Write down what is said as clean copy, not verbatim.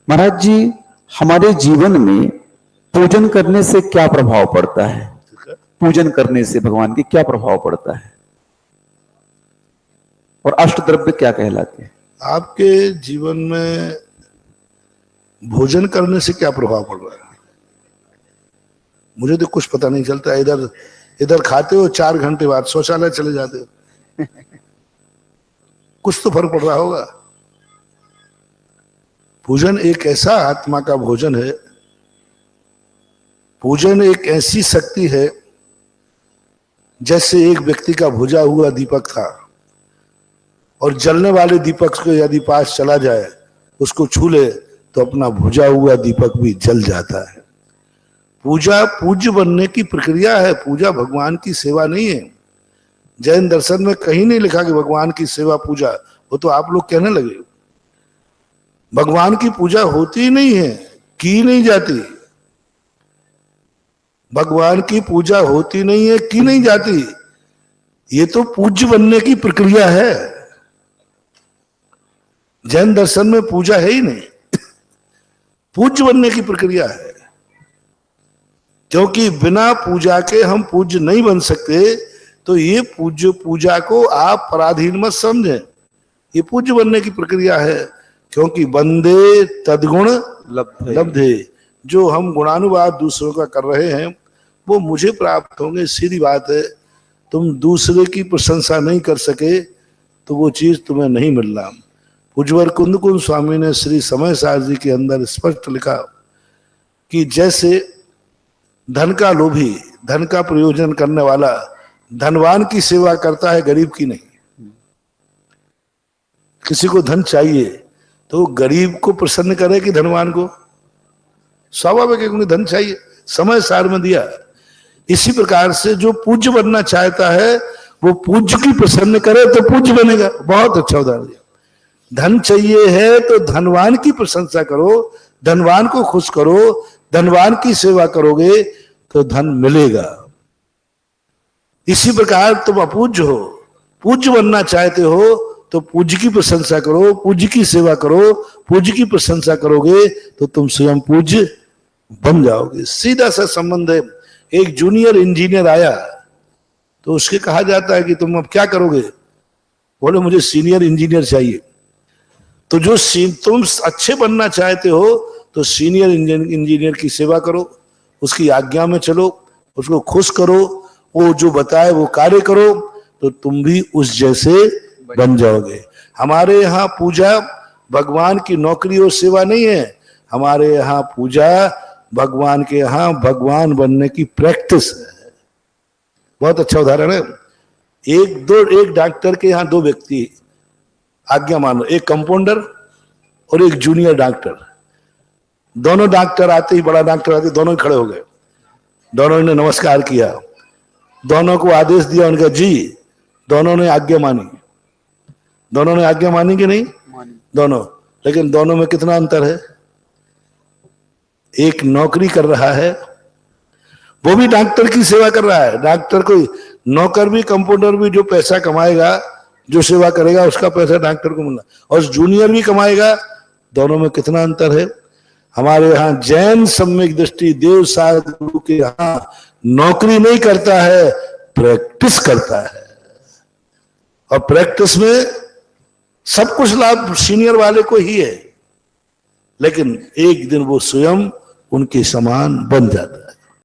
महाराज जी, हमारे जीवन में पूजन करने से क्या प्रभाव पड़ता है? पूजन करने से भगवान की क्या प्रभाव पड़ता है और अष्टद्रव्य क्या कहलाते हैं? आपके जीवन में भोजन करने से क्या प्रभाव पड़ रहा है मुझे तो कुछ पता नहीं चलता। इधर इधर खाते हो, 4 घंटे बाद शौचालय चले जाते हो। कुछ तो फर्क पड़ रहा होगा। पूजन एक ऐसा आत्मा का भोजन है, पूजन एक ऐसी शक्ति है जैसे एक व्यक्ति का बुझा हुआ दीपक था और जलने वाले दीपक को यदि पास चला जाए, उसको छू ले तो अपना बुझा हुआ दीपक भी जल जाता है। पूजा पूज्य बनने की प्रक्रिया है। पूजा भगवान की सेवा नहीं है। जैन दर्शन में कहीं नहीं लिखा कि भगवान की सेवा पूजा, वो तो आप लोग कहने लगे। भगवान की पूजा होती ही नहीं है, की नहीं जाती। भगवान की पूजा होती नहीं है, की नहीं जाती। ये तो पूज्य बनने की प्रक्रिया है। जैन दर्शन में पूजा है ही नहीं, पूज्य बनने की प्रक्रिया है। क्योंकि बिना पूजा के हम पूज्य नहीं बन सकते। तो ये पूज्य पूजा को आप पराधीन मत समझें, ये पूज्य बनने की प्रक्रिया है। क्योंकि बंदे तद्गुण लब्धे, जो हम गुणानुवाद दूसरों का कर रहे हैं वो मुझे प्राप्त होंगे। सीधी बात है। तुम दूसरे की प्रशंसा नहीं कर सके तो वो चीज तुम्हें नहीं मिल रहा। पूज्यवर कुंद स्वामी ने श्री समय सार जी के अंदर स्पष्ट लिखा कि जैसे धन का लोभी, धन का प्रयोजन करने वाला धनवान की सेवा करता है, गरीब की नहीं। किसी को धन चाहिए तो गरीब को प्रसन्न करे कि धनवान को? स्वाभाविक है, क्योंकि धन चाहिए। समय सार में दिया। इसी प्रकार से जो पूज्य बनना चाहता है वो पूज्य की प्रसन्न करे तो पूज्य बनेगा। बहुत अच्छा उदाहरण दिया। धन चाहिए है तो धनवान की प्रशंसा करो, धनवान को खुश करो, धनवान की सेवा करोगे तो धन मिलेगा। इसी प्रकार तुम अपूज्य हो, पूज्य बनना चाहते हो तो पूज्य की प्रशंसा करो, पूज्य की सेवा करो, पूज्य की प्रशंसा करोगे तो तुम स्वयं पूज्य बन जाओगे। सीधा सा संबंध है। एक जूनियर इंजीनियर आया तो उसके कहा जाता है कि तुम अब क्या करोगे? बोले मुझे सीनियर इंजीनियर चाहिए। तो जो तुम अच्छे बनना चाहते हो तो सीनियर इंजीनियर की सेवा करो, उसकी आज्ञा में चलो, उसको खुश करो, वो जो बताए वो कार्य करो तो तुम भी उस जैसे बन जाओगे। हमारे यहाँ पूजा भगवान की नौकरी और सेवा नहीं है। हमारे यहाँ पूजा भगवान के यहाँ भगवान बनने की प्रैक्टिस है। बहुत अच्छा उदाहरण है। एक डॉक्टर के यहाँ 2 व्यक्ति आज्ञा मानो, एक कंपाउंडर और एक जूनियर डॉक्टर। दोनों डॉक्टर आते ही, बड़ा डॉक्टर आते दोनों खड़े हो गए। दोनों ने नमस्कार किया, दोनों को आदेश दिया, उनका जी। दोनों ने आज्ञा मानी। दोनों ने आज्ञा मानी कि नहीं? दोनों। लेकिन दोनों में कितना अंतर है? एक नौकरी कर रहा है, वो भी डॉक्टर की सेवा कर रहा है। डॉक्टर कोई नौकर भी, कंपाउंडर भी जो पैसा कमाएगा, जो सेवा करेगा उसका पैसा डॉक्टर को मिलना, और जूनियर भी कमाएगा। दोनों में कितना अंतर है? हमारे यहाँ जैन सम्यक दृष्टि देव सार गुरु के यहाँ नौकरी नहीं करता है, प्रैक्टिस करता है। और प्रैक्टिस में सब कुछ लाभ सीनियर वाले को ही है, लेकिन एक दिन वो स्वयं उनके समान बन जाता है।